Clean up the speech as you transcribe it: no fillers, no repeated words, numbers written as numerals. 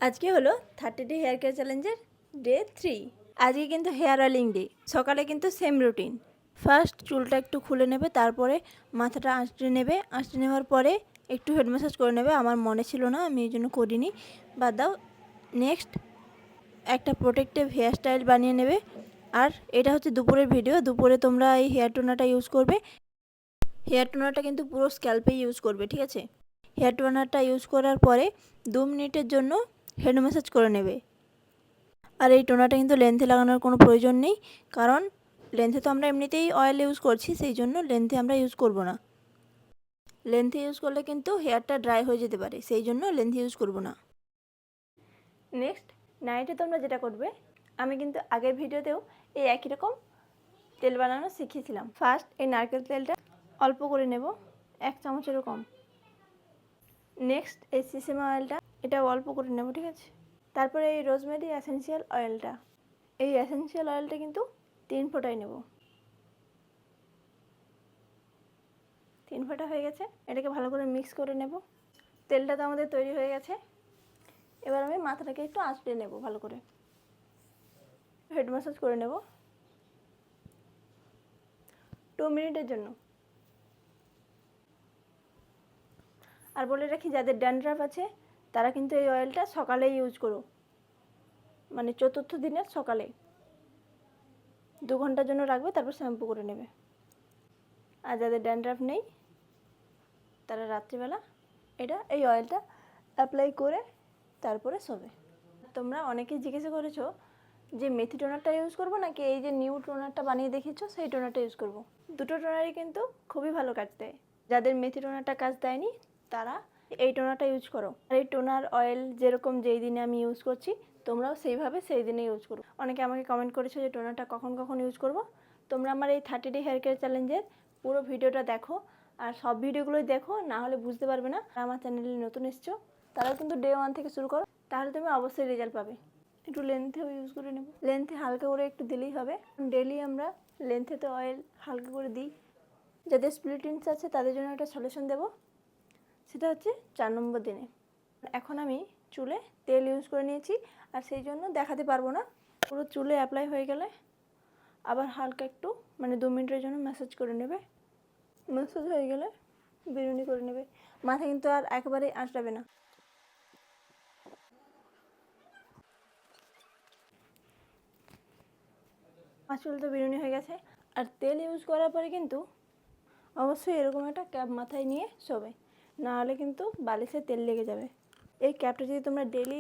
আজকে হলো 30 day hair care চ্যালেঞ্জের ডে 3। আজকে কিন্তু হেয়ার অয়েলিং ডে। সকালে কিন্তু সেম রুটিন। ফার্স্ট চুলটা একটু খুলে নেবে, তারপরে মাথাটা আঁচড়ে নেবে। আঁচড়ে নেওয়ার পরে একটু হেড ম্যাসাজ করে নেবে। আমার মনে ছিল না, আমি এই জন্য করিনি, বাদ দাও। নেক্সট একটা প্রোটেক্টিভ হেয়ার স্টাইল বানিয়ে নেবে। আর এটা হচ্ছে দুপুরের ভিডিও। দুপুরে তোমরা এই হেয়ার টোনারটা ইউজ করবে। হেয়ার টোনারটা কিন্তু পুরো স্ক্যাল্পে ইউজ করবে, ঠিক আছে? হেয়ার টোনারটা ইউজ করার পরে 2 মিনিটের জন্য হেড ম্যাসাজ করে নেবে। আর এই টোনারটা কিন্তু লেন্থে লাগানোর কোনো প্রয়োজন নেই, কারণ লেন্থে তো আমরা এমনিতেই অয়েল ইউজ করছি, সেই জন্য লেন্থে আমরা ইউজ করব না। লেন্থে ইউজ করলে কিন্তু হেয়ারটা ড্রাই হয়ে যেতে পারে, সেই জন্য লেন্থে ইউজ করব না। নেক্সট নাইটে তোমরা যেটা করবে, আমি কিন্তু আগের ভিডিওতেও এই একই রকম তেল বানানো শিখিয়েছিলাম। ফার্স্ট এই নারকেল তেলটা অল্প করে নেব, 1 চামচেরও কম। নেক্সট এই সিসেম অয়েলটা, এটা অল্প করে নেব, ঠিক আছে? তারপরে এই রোজমেরি এসেন্সিয়াল অয়েলটা, এই এসেন্সিয়াল অয়েলটা কিন্তু 3 ফোঁটাই নেব। 3 ফোঁটা হয়ে গেছে, এটাকে ভালো করে মিক্স করে নেব। তেলটা তো আমাদের তৈরি হয়ে গেছে। এবার আমি মাথাটাকে একটু আঁচড়ে নেব, ভালো করে হেড ম্যাসাজ করে নেব 2 মিনিটের জন্য। আর বলে রাখি, যাদের ড্যান্ড্রাফ আছে তারা কিন্তু এই অয়েলটা সকালে ইউজ করো, মানে 4র্থ দিনের সকালে 2 ঘন্টার জন্য রাখবে, তারপর শ্যাম্পু করে নেবে। আর যাদের ড্যান্ড্রাফ নেই তারা রাত্রিবেলা এই অয়েলটা অ্যাপ্লাই করে তারপরে শোবে। তোমরা অনেকেই জিজ্ঞাসা করেছো যে মেথি টোনারটা ইউজ করবো নাকি এই যে নিউ টোনারটা বানিয়ে দেখেছো সেই টোনারটা ইউজ করব। দুটো টোনারই কিন্তু খুবই ভালো কাজ দেয়। যাদের মেথি টোনারটা কাজ দেয়নি তারা এই টোনারটা ইউজ করো। আর এই টোনার অয়েল যেরকম যেই দিনে আমি ইউজ করছি, তোমরাও সেইভাবে সেই দিনে ইউজ করো। অনেকে আমাকে কমেন্ট করেছো যে টোনারটা কখন কখন ইউজ করব। তোমরা আমার এই 30 ডে হেয়ার কেয়ার চ্যালেঞ্জের পুরো ভিডিওটা দেখো, আর সব ভিডিওগুলোই দেখো, না হলে বুঝতে পারবে না। আমার চ্যানেলে নতুন এসছো তারাও কিন্তু ডে 1 থেকে শুরু করো, তাহলে তুমি অবশ্যই রেজাল্ট পাবে। একটু লেন্থেও ইউজ করে নেব, লেন্থে হালকা করে একটু দিলেই হবে। ডেলি আমরা লেন্থেতে অয়েল হালকা করে দিই। যাদের স্প্লিট এন্ডস আছে তাদের জন্য একটা সলিউশন দেব, সেটা হচ্ছে 4 নম্বর দিনে। এখন আমি চুলে তেল ইউজ করে নিয়েছি, আর সেই জন্য দেখাতে পারবো না। পুরো চুলে অ্যাপ্লাই হয়ে গেলে আবার হালকা একটু, মানে 2 মিনিটের জন্য ম্যাসাজ করে নেবে। ম্যাসাজ হয়ে গেলে বিনুনি করে নেবে। মাথা কিন্তু আর একেবারেই আঁচড়াবে না। চুল তো বিনুনি হয়ে গেছে। আর তেল ইউজ করার পরে কিন্তু অবশ্যই এরকম একটা ক্যাপ মাথায় নিয়ে শোবে, না হলে কিন্তু বালিশে তেল লেগে যাবে। এই ক্যাপটা যদি তোমরা ডেলি